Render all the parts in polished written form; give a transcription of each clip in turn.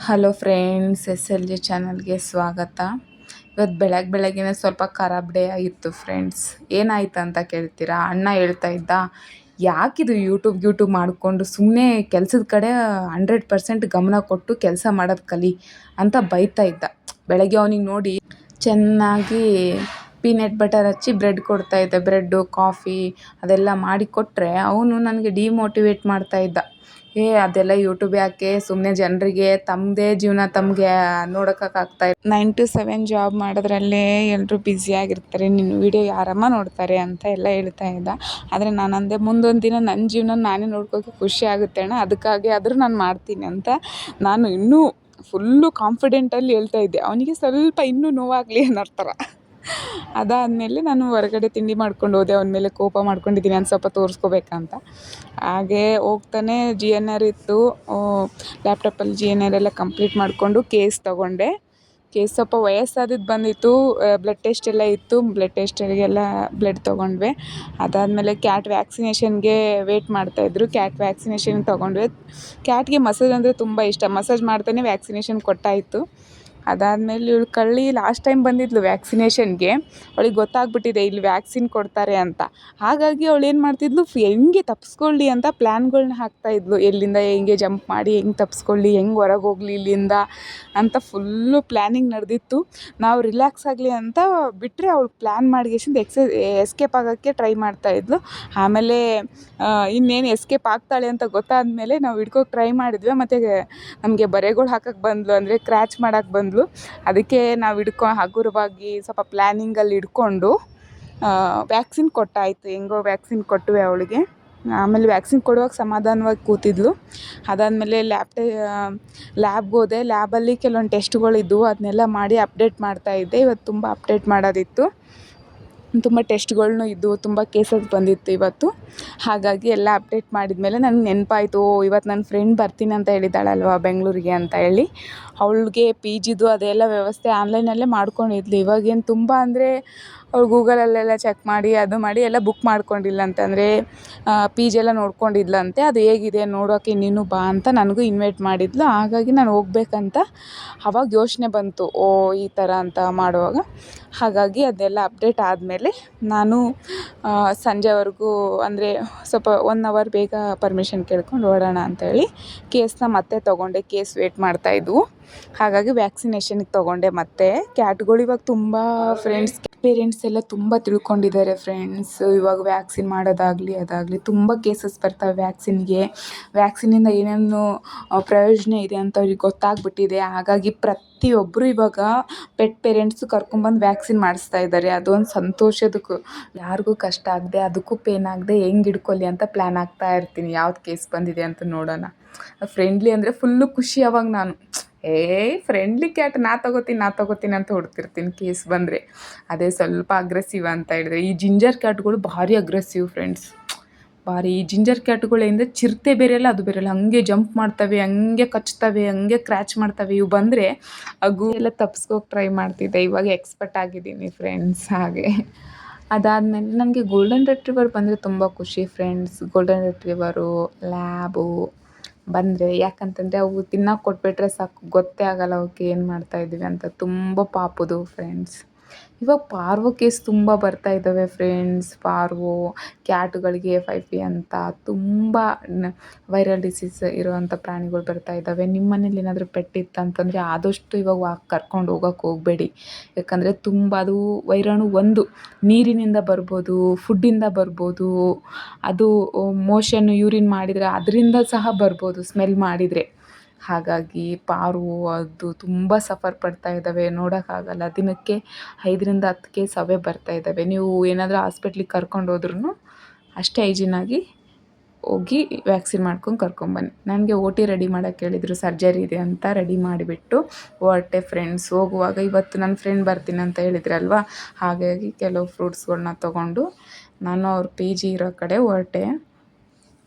Hello friends, SLG ಚಾನಲ್ಗೆ ಸ್ವಾಗತ. ಇವತ್ತು ಬೆಳಗ್ಗೆನೇ ಸ್ವಲ್ಪ ಖರಾಬ್ ಡೇ ಆಗಿತ್ತು ಫ್ರೆಂಡ್ಸ್. ಏನಾಯ್ತು ಅಂತ ಕೇಳ್ತೀರಾ? ಅಣ್ಣ ಹೇಳ್ತಾ ಇದ್ದ, ಯಾಕಿದು ಯೂಟ್ಯೂಬ್ ಮಾಡಿಕೊಂಡು ಸುಮ್ಮನೆ ಕೆಲಸದ ಕಡೆ 100% ಗಮನ ಕೊಟ್ಟು ಕೆಲಸ ಮಾಡೋದು ಕಲಿ ಅಂತ ಬೈತಾ ಇದ್ದ. ಬೆಳಗ್ಗೆ ಅವನಿಗೆ ನೋಡಿ ಚೆನ್ನಾಗಿ ಪೀನಟ್ ಬಟರ್ ಹಚ್ಚಿ ಬ್ರೆಡ್ ಕೊಡ್ತಾ ಇದ್ದೆ. ಬ್ರೆಡ್ಡು ಕಾಫಿ ಅದೆಲ್ಲ ಮಾಡಿ ಕೊಟ್ಟರೆ ಅವನು ನನಗೆ ಡಿಮೋಟಿವೇಟ್ ಮಾಡ್ತಾ ಇದ್ದ. ಅದೆಲ್ಲ ಯೂಟ್ಯೂಬ್ ಯಾಕೆ, ಸುಮ್ಮನೆ ಜನರಿಗೆ ತಮ್ಮದೇ ಜೀವನ ತಮಗೆ ನೋಡೋಕ್ಕಾಗ್ತಾ 9 to 7 ಜಾಬ್ ಮಾಡೋದ್ರಲ್ಲೇ ಎಲ್ಲರೂ ಬ್ಯುಸಿಯಾಗಿರ್ತಾರೆ, ನಿನ್ನ ವಿಡಿಯೋ ಯಾರಮ್ಮ ನೋಡ್ತಾರೆ ಅಂತ ಎಲ್ಲ ಹೇಳ್ತಾ ಇದ್ದ. ಆದರೆ ನಾನು ಅಂದೆ, ಮುಂದೊಂದು ದಿನ ನನ್ನ ಜೀವನ ನಾನೇ ನೋಡ್ಕೋಕ್ಕೆ ಖುಷಿ ಆಗುತ್ತೆ ಅಣ್ಣ, ಅದಕ್ಕಾಗಿ ಆದರೂ ನಾನು ಮಾಡ್ತೀನಿ ಅಂತ ನಾನು ಇನ್ನೂ ಫುಲ್ಲು ಕಾನ್ಫಿಡೆಂಟಲ್ಲಿ ಹೇಳ್ತಾ ಇದ್ದೆ. ಅವನಿಗೆ ಸ್ವಲ್ಪ ಇನ್ನೂ ನೋವಾಗಲಿ ಅನ್ನೋ ಥರ. ಅದಾದಮೇಲೆ ನಾನು ಹೊರಗಡೆ ತಿಂಡಿ ಮಾಡ್ಕೊಂಡು ಹೋದೆ. ಅವನ ಮೇಲೆ ಕೋಪ ಮಾಡ್ಕೊಂಡಿದ್ದೀನಿ ಅಂತ ಸ್ವಲ್ಪ ತೋರಿಸ್ಕೋಬೇಕಂತ. ಹಾಗೇ ಹೋಗ್ತಾನೆ GNR ಇತ್ತು, ಲ್ಯಾಪ್ಟಾಪಲ್ಲಿ GNR ಎಲ್ಲ ಕಂಪ್ಲೀಟ್ ಮಾಡಿಕೊಂಡು ಕೇಸ್ ತೊಗೊಂಡೆ. ಕೇಸ್ ಸ್ವಲ್ಪ ವಯಸ್ಸಾದದ್ದು ಬಂದಿತ್ತು, ಬ್ಲಡ್ ಟೆಸ್ಟ್ ಎಲ್ಲ ಇತ್ತು. ಬ್ಲಡ್ ಟೆಸ್ಟಿಗೆಲ್ಲ ಬ್ಲಡ್ ತೊಗೊಂಡ್ವಿ. ಅದಾದಮೇಲೆ ಕ್ಯಾಟ್ ವ್ಯಾಕ್ಸಿನೇಷನ್ಗೆ ವೇಟ್ ಮಾಡ್ತಾಯಿದ್ರು. ಕ್ಯಾಟ್ ವ್ಯಾಕ್ಸಿನೇಷನ್ ತೊಗೊಂಡ್ವಿ. ಕ್ಯಾಟ್ಗೆ ಮಸಾಜ್ ಅಂದರೆ ತುಂಬ ಇಷ್ಟ. ಮಸಾಜ್ ಮಾಡ್ತಾನೆ ವ್ಯಾಕ್ಸಿನೇಷನ್ ಕೊಟ್ಟಾಯಿತು. ಅದಾದಮೇಲೆ ಇವಳು ಕಳ್ಳಿ ಲಾಸ್ಟ್ ಟೈಮ್ ಬಂದಿದ್ಲು ವ್ಯಾಕ್ಸಿನೇಷನ್ಗೆ. ಅವಳಿಗೆ ಗೊತ್ತಾಗ್ಬಿಟ್ಟಿದೆ ಇಲ್ಲಿ ವ್ಯಾಕ್ಸಿನ್ ಕೊಡ್ತಾರೆ ಅಂತ. ಹಾಗಾಗಿ ಅವಳು ಏನು ಮಾಡ್ತಿದ್ಲು, ಹೆಂಗೆ ತಪ್ಪಿಸ್ಕೊಳ್ಳಿ ಅಂತ ಪ್ಲ್ಯಾನ್ಗಳ್ನ ಹಾಕ್ತಾಯಿದ್ಲು. ಎಲ್ಲಿಂದ ಹೆಂಗೆ ಜಂಪ್ ಮಾಡಿ ಹೆಂಗೆ ತಪ್ಪಿಸ್ಕೊಳ್ಳಿ, ಹೆಂಗೆ ಹೊರಗೆ ಹೋಗಲಿ ಇಲ್ಲಿಂದ ಅಂತ ಫುಲ್ಲು ಪ್ಲ್ಯಾನಿಂಗ್ ನಡೆದಿತ್ತು. ನಾವು ರಿಲ್ಯಾಕ್ಸ್ ಆಗಲಿ ಅಂತ ಬಿಟ್ಟರೆ ಅವಳು ಪ್ಲ್ಯಾನ್ ಮಾಡಿಗೆಸಿಂದ ಎಸ್ಕೇಪ್ ಆಗೋಕ್ಕೆ ಟ್ರೈ ಮಾಡ್ತಾಯಿದ್ಲು. ಆಮೇಲೆ ಇನ್ನೇನು ಎಸ್ಕೇಪ್ ಆಗ್ತಾಳೆ ಅಂತ ಗೊತ್ತಾದಮೇಲೆ ನಾವು ಹಿಡ್ಕೋಕ್ಕೆ ಟ್ರೈ ಮಾಡಿದ್ವಿ. ಮತ್ತು ನಮಗೆ ಬರೆಗಳು ಹಾಕೋಕ್ಕೆ ಬಂದಳು, ಅಂದರೆ ಕ್ರ್ಯಾಚ್ ಮಾಡೋಕ್ಕೆ ಬಂದಳು. ಅದಕ್ಕೆ ನಾವು ಹಗುರವಾಗಿ ಸ್ವಲ್ಪ ಪ್ಲ್ಯಾನಿಂಗಲ್ಲಿ ಹಿಡ್ಕೊಂಡು ವ್ಯಾಕ್ಸಿನ್ ಕೊಟ್ಟಾಯಿತು. ಹೆಂಗೋ ವ್ಯಾಕ್ಸಿನ್ ಕೊಟ್ಟುವೆ ಅವಳಿಗೆ. ಆಮೇಲೆ ವ್ಯಾಕ್ಸಿನ್ ಕೊಡುವಾಗ ಸಮಾಧಾನವಾಗಿ ಕೂತಿದ್ಲು. ಅದಾದಮೇಲೆ ಲ್ಯಾಬ್ಗೆ ಹೋದೆ. ಲ್ಯಾಬಲ್ಲಿ ಕೆಲವೊಂದು ಟೆಸ್ಟ್ಗಳಿದ್ವು, ಅದನ್ನೆಲ್ಲ ಮಾಡಿ ಅಪ್ಡೇಟ್ ಮಾಡ್ತಾಯಿದ್ದೆ. ಇವತ್ತು ತುಂಬ ಅಪ್ಡೇಟ್ ಮಾಡೋದಿತ್ತು, ತುಂಬ ಟೆಸ್ಟ್ಗಳ್ನೂ ಇದ್ದವು, ತುಂಬ ಕೇಸಸ್ ಬಂದಿತ್ತು ಇವತ್ತು. ಹಾಗಾಗಿ ಎಲ್ಲ ಅಪ್ಡೇಟ್ ಮಾಡಿದ್ಮೇಲೆ ನನಗೆ ನೆನಪಾಯಿತು, ಇವತ್ತು ನನ್ನ ಫ್ರೆಂಡ್ ಬರ್ತೀನಿ ಅಂತ ಹೇಳಿದ್ದಾಳಲ್ವ ಬೆಂಗಳೂರಿಗೆ ಅಂತ ಹೇಳಿ. ಅವಳಿಗೆ PGದು ಅದೆಲ್ಲ ವ್ಯವಸ್ಥೆ ಆನ್ಲೈನಲ್ಲೇ ಮಾಡ್ಕೊಂಡಿದ್ಲು. ಇವಾಗೇನು ತುಂಬ ಅಂದರೆ ಅವಳು ಗೂಗಲಲ್ಲೆಲ್ಲ ಚೆಕ್ ಮಾಡಿ ಅದು ಮಾಡಿ ಎಲ್ಲ ಬುಕ್ ಮಾಡ್ಕೊಂಡಿಲ್ಲಂತೆ. ಅಂದರೆ PG ಎಲ್ಲ ನೋಡ್ಕೊಂಡಿದ್ಲಂತೆ. ಅದು ಹೇಗಿದೆ ನೋಡೋಕ್ಕೆ ನೀನು ಬಾ ಅಂತ ನನಗೂ ಇನ್ವೈಟ್ ಮಾಡಿದ್ಲು. ಹಾಗಾಗಿ ನಾನು ಹೋಗ್ಬೇಕಂತ ಆವಾಗ ಯೋಚನೆ ಬಂತು, ಈ ಥರ ಅಂತ ಮಾಡುವಾಗ. ಹಾಗಾಗಿ ಅದೆಲ್ಲ ಅಪ್ಡೇಟ್ ಆದಮೇಲೆ ನಾನು ಸಂಜೆವರೆಗೂ, ಅಂದರೆ ಸ್ವಲ್ಪ 1 ಅವರ್ ಬೇಗ ಪರ್ಮಿಷನ್ ಕೇಳ್ಕೊಂಡು ಹೊರಡೋಣ ಅಂತೇಳಿ ಕೇಸ್ನ ಮತ್ತೆ ತೊಗೊಂಡೆ. ಕೇಸ್ ವೇಟ್ ಮಾಡ್ತಾಯಿದ್ವು. ಹಾಗಾಗಿ ವ್ಯಾಕ್ಸಿನೇಷನ್ಗೆ ತೊಗೊಂಡೆ. ಮತ್ತು ಕ್ಯಾಟ್ಗಳು ಇವಾಗ ತುಂಬ ಪೇರೆಂಟ್ಸ್ ಎಲ್ಲ ತುಂಬ ತಿಳ್ಕೊಂಡಿದ್ದಾರೆ ಫ್ರೆಂಡ್ಸ್. ಇವಾಗ ವ್ಯಾಕ್ಸಿನ್ ಮಾಡೋದಾಗಲಿ ಅದಾಗಲಿ ತುಂಬ ಕೇಸಸ್ ಬರ್ತವೆ ವ್ಯಾಕ್ಸಿನ್ಗೆ. ವ್ಯಾಕ್ಸಿನಿಂದ ಏನೇನು ಪ್ರಯೋಜನ ಇದೆ ಅಂತ ಅವ್ರಿಗೆ ಗೊತ್ತಾಗ್ಬಿಟ್ಟಿದೆ. ಹಾಗಾಗಿ ಪ್ರತಿಯೊಬ್ಬರು ಇವಾಗ ಪೆಟ್ ಪೇರೆಂಟ್ಸು ಕರ್ಕೊಂಬಂದು ವ್ಯಾಕ್ಸಿನ್ ಮಾಡಿಸ್ತಾ ಇದ್ದಾರೆ. ಅದೊಂದು ಸಂತೋಷದಕ್ಕೂ, ಯಾರಿಗೂ ಕಷ್ಟ ಆಗದೆ, ಅದಕ್ಕೂ ಪೇನ್ ಆಗದೆ ಹೆಂಗೆ ಹಿಡ್ಕೊಳ್ಳಿ ಅಂತ ಪ್ಲ್ಯಾನ್ ಆಗ್ತಾ ಇರ್ತೀನಿ. ಯಾವ್ದು ಕೇಸ್ ಬಂದಿದೆ ಅಂತ ನೋಡೋಣ. ಫ್ರೆಂಡ್ಲಿ ಅಂದರೆ ಫುಲ್ಲು ಖುಷಿ ಅವಾಗ ನಾನು. ಫ್ರೆಂಡ್ಲಿ ಕ್ಯಾಟ್ ನಾ ತೊಗೋತೀನಿ ಅಂತ ಹೊಡ್ತಿರ್ತೀನಿ ಕೇಸ್ ಬಂದರೆ. ಅದೇ ಸ್ವಲ್ಪ ಅಗ್ರೆಸಿವ್ ಅಂತ ಹೇಳಿದ್ರೆ, ಈ ಜಿಂಜರ್ ಕ್ಯಾಟ್ಗಳು ಭಾರಿ ಅಗ್ರೆಸಿವ್ ಫ್ರೆಂಡ್ಸ್. ಭಾರಿ ಈ ಜಿಂಜರ್ ಕ್ಯಾಟ್ಗಳಿಂದ ಚಿರತೆ ಬೇರೆಯಲ್ಲ, ಅದು ಬೇರೆಯಲ್ಲ, ಹಂಗೆ ಜಂಪ್ ಮಾಡ್ತವೆ, ಹಂಗೆ ಕಚ್ತವೆ, ಹಂಗೆ ಕ್ರ್ಯಾಚ್ ಮಾಡ್ತವೆ. ಇವು ಬಂದರೆ ಎಲ್ಲ ತಪ್ಪಿಸ್ಕೋಕೆ ಟ್ರೈ ಮಾಡ್ತಿದ್ದೆ. ಇವಾಗ ಎಕ್ಸ್ಪರ್ಟ್ ಆಗಿದ್ದೀನಿ ಫ್ರೆಂಡ್ಸ್. ಹಾಗೆ ಅದಾದಮೇಲೆ ನನಗೆ ಗೋಲ್ಡನ್ ರೆಟ್ರಿವರ್ ಬಂದರೆ ತುಂಬ ಖುಷಿ ಫ್ರೆಂಡ್ಸ್. ಗೋಲ್ಡನ್ ರೆಟ್ರಿವರು, ಲ್ಯಾಬು ಬಂದರೆ, ಯಾಕಂತಂದರೆ ಅವು ತಿನ್ನೋಕೆ ಕೊಟ್ಬಿಟ್ರೆ ಸಾಕು, ಗೊತ್ತೇ ಆಗೋಲ್ಲ ಅವಕ್ಕೆ ಏನು ಮಾಡ್ತಾಯಿದ್ದೀವಿ ಅಂತ. ತುಂಬ ಪಾಪುದು ಫ್ರೆಂಡ್ಸ್. ಇವಾಗ ಪಾರ್ವೋ ಕೇಸ್ ತುಂಬ ಬರ್ತಾ ಇದ್ದಾವೆ ಫ್ರೆಂಡ್ಸ್. ಪಾರ್ವೋ ಕ್ಯಾಟ್ಗಳಿಗೆ FIV ಅಂತ ತುಂಬ ವೈರಲ್ ಡಿಸೀಸ್ ಇರುವಂಥ ಪ್ರಾಣಿಗಳು ಬರ್ತಾ ಇದ್ದಾವೆ. ನಿಮ್ಮ ಮನೇಲಿ ಏನಾದರೂ ಪೆಟ್ ಇತ್ತಂತಂದರೆ ಆದಷ್ಟು ಇವಾಗ ಕರ್ಕೊಂಡು ಹೋಗಬೇಡಿ. ಯಾಕಂದರೆ ತುಂಬ ಅದು ವೈರಾಣು ಒಂದು ನೀರಿನಿಂದ ಬರ್ಬೋದು, ಫುಡ್ಡಿಂದ ಬರ್ಬೋದು, ಅದು ಮೋಷನ್ ಯೂರಿನ್ ಮಾಡಿದರೆ ಅದರಿಂದ ಸಹ ಬರ್ಬೋದು ಸ್ಮೆಲ್ ಮಾಡಿದರೆ. ಹಾಗಾಗಿ ಪಾರು ಅದು ತುಂಬ ಸಫರ್ ಪಡ್ತಾ ಇದ್ದಾವೆ, ನೋಡೋಕ್ಕಾಗಲ್ಲ. ದಿನಕ್ಕೆ 5ರಿಂದ 10 ಕೇಸ್ ಅವೇ ಬರ್ತಾ ಇದ್ದಾವೆ. ನೀವು ಏನಾದರೂ ಹಾಸ್ಪಿಟ್ಲಿಗೆ ಕರ್ಕೊಂಡು ಹೋದ್ರೂ ಅಷ್ಟೇ ಹೈಜೀನಾಗಿ ಹೋಗಿ ವ್ಯಾಕ್ಸಿನ್ ಮಾಡ್ಕೊಂಡು ಕರ್ಕೊಂಬನ್ನಿ. ನನಗೆ OT ರೆಡಿ ಮಾಡೋಕ್ಕೆ ಹೇಳಿದರು, ಸರ್ಜರಿ ಇದೆ ಅಂತ. ರೆಡಿ ಮಾಡಿಬಿಟ್ಟು ಹೊರಟೆ ಫ್ರೆಂಡ್ಸ್. ಹೋಗುವಾಗ ಇವತ್ತು ನನ್ನ ಫ್ರೆಂಡ್ ಬರ್ತೀನಿ ಅಂತ ಹೇಳಿದ್ರಲ್ವ, ಹಾಗಾಗಿ ಕೆಲವು ಫ್ರೂಟ್ಸ್ಗಳ್ನ ತೊಗೊಂಡು ನಾನು ಅವ್ರ PG ಇರೋ ಕಡೆ ಹೊರಟೆ.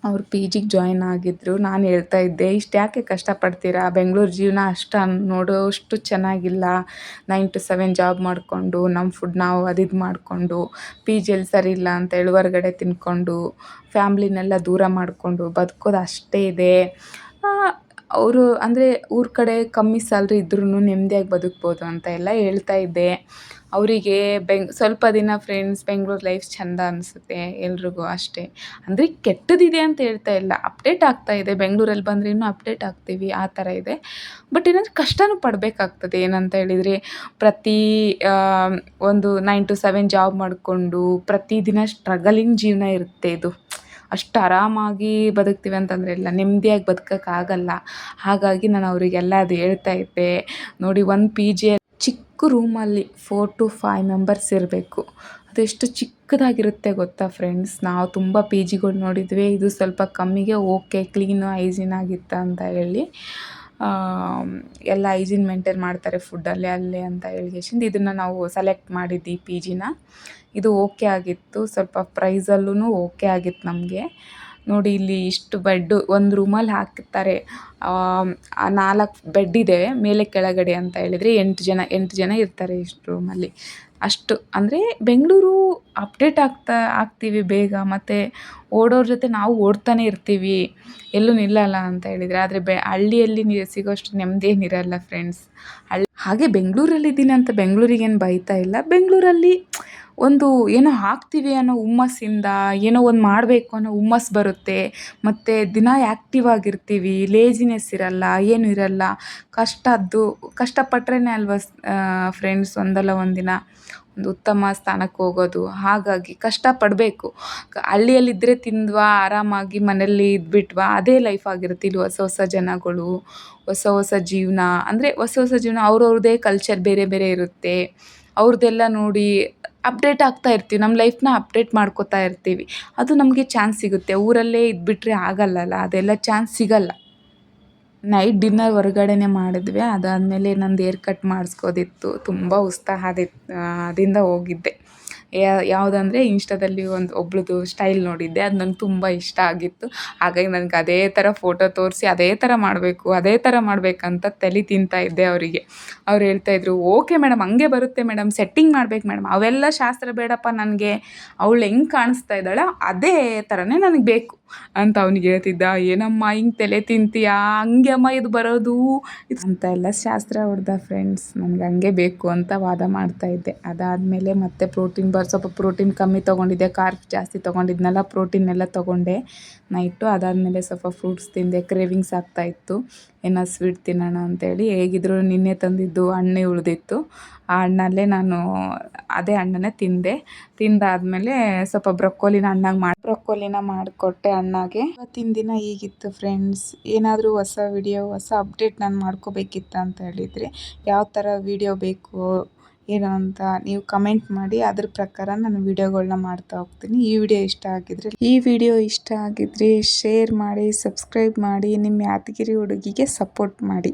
ಅವ್ರು PGಗೆ ಜಾಯ್ನ್ ಆಗಿದ್ದರು. ನಾನು ಹೇಳ್ತಾ ಇದ್ದೆ, ಇಷ್ಟು ಯಾಕೆ ಕಷ್ಟಪಡ್ತೀರಾ, ಬೆಂಗಳೂರು ಜೀವನ ನೋಡೋಷ್ಟು ಚೆನ್ನಾಗಿಲ್ಲ. 9 to 7 ಜಾಬ್ ಮಾಡಿಕೊಂಡು ನಮ್ಮ ಫುಡ್ ನಾವು ಅದಿದು ಮಾಡಿಕೊಂಡು PGಯಲ್ಲಿ ಸರಿ ಇಲ್ಲ ಅಂತ ಹೇಳಿ ಹೊರಗಡೆ ತಿನ್ಕೊಂಡು ಫ್ಯಾಮ್ಲಿನೆಲ್ಲ ದೂರ ಮಾಡಿಕೊಂಡು ಬದುಕೋದು ಅಷ್ಟೇ ಇದೆ. ಅವರು ಅಂದರೆ ಊರ ಕಡೆ ಕಮ್ಮಿ ಸ್ಯಾಲ್ರಿ ಇದ್ರೂ ನೆಮ್ಮದಿಯಾಗಿ ಬದುಕ್ಬೋದು ಅಂತ ಎಲ್ಲ ಹೇಳ್ತಾ ಇದ್ದೆ. ಅವರಿಗೆ ಸ್ವಲ್ಪ ದಿನ ಫ್ರೆಂಡ್ಸ್ ಬೆಂಗ್ಳೂರು ಲೈಫ್ ಚೆಂದ ಅನಿಸುತ್ತೆ ಎಲ್ರಿಗೂ ಅಷ್ಟೇ. ಅಂದರೆ ಕೆಟ್ಟದಿದೆ ಅಂತ ಹೇಳ್ತಾ ಇಲ್ಲ, ಅಪ್ಡೇಟ್ ಆಗ್ತಾ ಇದೆ. ಬೆಂಗಳೂರಲ್ಲಿ ಬಂದರೆ ಇನ್ನೂ ಅಪ್ಡೇಟ್ ಆಗ್ತೀವಿ ಆ ಥರ ಇದೆ. ಬಟ್ ಏನಂದರೆ ಕಷ್ಟನೂ ಪಡಬೇಕಾಗ್ತದೆ. ಏನಂತ ಹೇಳಿದರೆ ಪ್ರತಿ ಒಂದು 9 to 7 ಜಾಬ್ ಮಾಡಿಕೊಂಡು ಪ್ರತಿದಿನ ಸ್ಟ್ರಗಲಿಂಗ್ ಜೀವನ ಇರುತ್ತೆ ಇದು. ಅಷ್ಟು ಆರಾಮಾಗಿ ಬದುಕ್ತೀವಿ ಅಂತಂದರೆ ಇಲ್ಲ, ನೆಮ್ಮದಿಯಾಗಿ ಬದುಕೋಕ್ಕಾಗಲ್ಲ. ಹಾಗಾಗಿ ನಾನು ಅವರಿಗೆಲ್ಲ ಅದು ಹೇಳ್ತಾ ಇದ್ದೆ. ನೋಡಿ, ಒಂದು ಪಿ ಜಿಯಲ್ಲಿ ಚಿಕ್ಕ ರೂಮಲ್ಲಿ 4 to 5 ಮೆಂಬರ್ಸ್ ಇರಬೇಕು. ಅದೆಷ್ಟು ಚಿಕ್ಕದಾಗಿರುತ್ತೆ ಗೊತ್ತಾ ಫ್ರೆಂಡ್ಸ್. ನಾವು ತುಂಬ ಪಿ ಜಿಗಳು ನೋಡಿದ್ವಿ, ಇದು ಸ್ವಲ್ಪ ಕಮ್ಮಿಗೆ ಓಕೆ, ಕ್ಲೀನು ಹೈಜೀನ್ ಆಗಿತ್ತು ಅಂತ ಹೇಳಿ ಎಲ್ಲ ಹೈಜೀನ್ ಮೇಂಟೈನ್ ಮಾಡ್ತಾರೆ ಫುಡ್ಡಲ್ಲಿ ಅಲ್ಲೇ ಅಂತ ಹೇಳ್ಕೇಸಿಂದು ಇದನ್ನು ನಾವು ಸೆಲೆಕ್ಟ್ ಮಾಡಿದ್ವಿ ಪಿ ಜಿನ. ಇದು ಓಕೆ ಆಗಿತ್ತು, ಸ್ವಲ್ಪ ಪ್ರೈಸಲ್ಲೂ ಓಕೆ ಆಗಿತ್ತು ನಮಗೆ. ನೋಡಿ, ಇಲ್ಲಿ ಇಷ್ಟು ಬೆಡ್ಡು ಒಂದು ರೂಮಲ್ಲಿ ಹಾಕಿರ್ತಾರೆ. 4 ಬೆಡ್ ಇದೆ ಮೇಲೆ ಕೆಳಗಡೆ ಅಂತ ಹೇಳಿದರೆ 8 ಜನ ಇರ್ತಾರೆ ಇಷ್ಟು ರೂಮಲ್ಲಿ. ಅಷ್ಟು ಅಂದರೆ ಬೆಂಗಳೂರು ಅಪ್ಡೇಟ್ ಆಗ್ತೀವಿ ಬೇಗ, ಮತ್ತು ಓಡೋರ ಜೊತೆ ನಾವು ಓಡ್ತಾನೆ ಇರ್ತೀವಿ, ಎಲ್ಲೂ ನಿಲ್ಲಲ್ಲ ಅಂತ ಹೇಳಿದರೆ. ಆದರೆ ಹಳ್ಳಿಯಲ್ಲಿ ಸಿಗೋಷ್ಟು ನೆಮ್ಮದಿ ಏನಿರಲ್ಲ ಫ್ರೆಂಡ್ಸ್. ಹಾಗೆ ಬೆಂಗಳೂರಲ್ಲಿದ್ದೀನಿ ಅಂತ ಬೆಂಗಳೂರಿಗೇನು ಬೈತಾ ಇಲ್ಲ. ಬೆಂಗಳೂರಲ್ಲಿ ಒಂದು ಏನೋ ಆಗ್ತೀವಿ ಅನ್ನೋ ಹುಮ್ಮಸ್ಸಿಂದ ಏನೋ ಒಂದು ಮಾಡಬೇಕು ಅನ್ನೋ ಹುಮ್ಮಸ್ಸು ಬರುತ್ತೆ. ಮತ್ತು ದಿನ ಆ್ಯಕ್ಟಿವ್ ಆಗಿರ್ತೀವಿ, ಲೇಜಿನೆಸ್ ಇರಲ್ಲ, ಏನೂ ಇರಲ್ಲ. ಕಷ್ಟಪಟ್ರೇ ಅಲ್ವಾ ಫ್ರೆಂಡ್ಸ್ ಒಂದಲ್ಲ ಒಂದಿನ ಒಂದು ಉತ್ತಮ ಸ್ಥಾನಕ್ಕೆ ಹೋಗೋದು. ಹಾಗಾಗಿ ಕಷ್ಟಪಡಬೇಕು. ಹಳ್ಳಿಯಲ್ಲಿದ್ದರೆ ತಿಂದ್ವಾ ಆರಾಮಾಗಿ ಮನೇಲಿ ಇದ್ಬಿಟ್ವಾ ಅದೇ ಲೈಫ್ ಆಗಿರುತ್ತೆ. ಇಲ್ಲಿ ಹೊಸ ಜನಗಳು, ಹೊಸ ಜೀವನ, ಅಂದರೆ ಹೊಸ ಜೀವನ, ಅವ್ರವ್ರದ್ದೇ ಕಲ್ಚರ್ ಬೇರೆ ಬೇರೆ ಇರುತ್ತೆ. ಅವ್ರದ್ದೆಲ್ಲ ನೋಡಿ ಅಪ್ಡೇಟ್ ಆಗ್ತಾ ಇರ್ತೀವಿ, ನಮ್ಮ ಲೈಫ್ನ ಅಪ್ಡೇಟ್ ಮಾಡ್ಕೋತಾ ಇರ್ತೀವಿ. ಅದು ನಮಗೆ ಚಾನ್ಸ್ ಸಿಗುತ್ತೆ. ಊರಲ್ಲೇ ಇದ್ಬಿಟ್ರೆ ಆಗಲ್ಲಲ್ಲ, ಅದೆಲ್ಲ ಚಾನ್ಸ್ ಸಿಗಲ್ಲ. ನೈಟ್ ಡಿನ್ನರ್ ಹೊರಗಡೆನೇ ಮಾಡಿದ್ವಿ. ಅದಾದಮೇಲೆ ನಂದು ಹೇರ್ ಕಟ್ ಮಾಡಿಸ್ಕೋದಿತ್ತು. ತುಂಬ ದಿಂದ ಹೋಗಿದ್ದೆ. ಯಾವುದಂದರೆ ಇನ್ಸ್ಟಾದಲ್ಲಿ ಒಬ್ಳದ್ದು ಸ್ಟೈಲ್ ನೋಡಿದ್ದೆ, ಅದು ನಂಗೆ ತುಂಬ ಇಷ್ಟ ಆಗಿತ್ತು. ಹಾಗಾಗಿ ನನಗೆ ಅದೇ ಥರ ಫೋಟೋ ತೋರಿಸಿ ಅದೇ ಥರ ಮಾಡಬೇಕಂತ ತಲೆ ತಿಂತಾಯಿದ್ದೆ ಅವರಿಗೆ. ಅವ್ರು ಹೇಳ್ತಾಯಿದ್ರು, ಓಕೆ ಮೇಡಮ್, ಹಂಗೆ ಬರುತ್ತೆ ಮೇಡಮ್, ಸೆಟ್ಟಿಂಗ್ ಮಾಡ್ಬೇಕು ಮೇಡಮ್, ಅವೆಲ್ಲ ಶಾಸ್ತ್ರ ಬೇಡಪ್ಪ ನನಗೆ, ಅವಳು ಹೆಂಗೆ ಕಾಣಿಸ್ತಾ ಇದ್ದಾಳೆ ಅದೇ ಥರನೇ ನನಗೆ ಬೇಕು ಅಂತ ಅವ್ನಿಗೆ ಹೇಳ್ತಿದ್ದ. ಏನಮ್ಮ ಹಿಂಗೆ ತಲೆ ತಿಂತೀಯಾ, ಹಂಗೆ ಅಮ್ಮ ಇದು ಬರೋದು ಅಂತ ಎಲ್ಲ ಶಾಸ್ತ್ರ ಹೊಡ್ದ ಫ್ರೆಂಡ್ಸ್. ನನಗೆ ಹಂಗೆ ಬೇಕು ಅಂತ ವಾದ ಮಾಡ್ತಾಯಿದ್ದೆ. ಅದಾದಮೇಲೆ ಮತ್ತೆ ಸ್ವಲ್ಪ ಪ್ರೋಟೀನ್ ಕಮ್ಮಿ ತೊಗೊಂಡಿದ್ದೆ, ಕಾರ್ಬ್ಸ್ ಜಾಸ್ತಿ ತೊಗೊಂಡಿದ್ನಲ್ಲ, ಪ್ರೋಟೀನ್ ಎಲ್ಲ ತೊಗೊಂಡೆ ನೈಟು. ಅದಾದಮೇಲೆ ಸ್ವಲ್ಪ ಫ್ರೂಟ್ಸ್ ತಿಂದೆ. ಕ್ರೇವಿಂಗ್ಸ್ ಆಗ್ತಾಯಿತ್ತು ಏನೋ ಸ್ವೀಟ್ ತಿನ್ನೋಣ ಅಂತೇಳಿ. ಹೇಗಿದ್ರು ನಿನ್ನೆ ತಂದಿದ್ದು ಹಣ್ಣೇ ಉಳಿದಿತ್ತು. ಆ ಹಣ್ಣಲ್ಲೇ ನಾನು ಅದೇ ಹಣ್ಣನ್ನೇ ತಿಂದಾದಮೇಲೆ ಸ್ವಲ್ಪ ಬ್ರೊಕ್ಕೋಲಿನ ಮಾಡಿಕೊಟ್ಟೆ ಅಣ್ಣಗೆ. ಇವತ್ತಿನ ದಿನ ಹೀಗಿತ್ತು ಫ್ರೆಂಡ್ಸ್. ಏನಾದರೂ ಹೊಸ ವಿಡಿಯೋ, ಹೊಸ ಅಪ್ಡೇಟ್ ನಾನು ಮಾಡ್ಕೋಬೇಕಿತ್ತು ಅಂತ ಹೇಳಿದರೆ ಯಾವ ಥರ ವಿಡಿಯೋ ಬೇಕು ಏನು ಅಂತ ನೀವು ಕಮೆಂಟ್ ಮಾಡಿ, ಅದ್ರ ಪ್ರಕಾರ ನಾನು ವಿಡಿಯೋಗಳನ್ನ ಮಾಡ್ತಾ ಹೋಗ್ತೀನಿ. ಈ ವಿಡಿಯೋ ಇಷ್ಟ ಆಗಿದ್ರೆ ಶೇರ್ ಮಾಡಿ, ಸಬ್ಸ್ಕ್ರೈಬ್ ಮಾಡಿ, ನಿಮ್ಮ ಯಾದಗಿರಿ ಹುಡುಗಿಗೆ ಸಪೋರ್ಟ್ ಮಾಡಿ.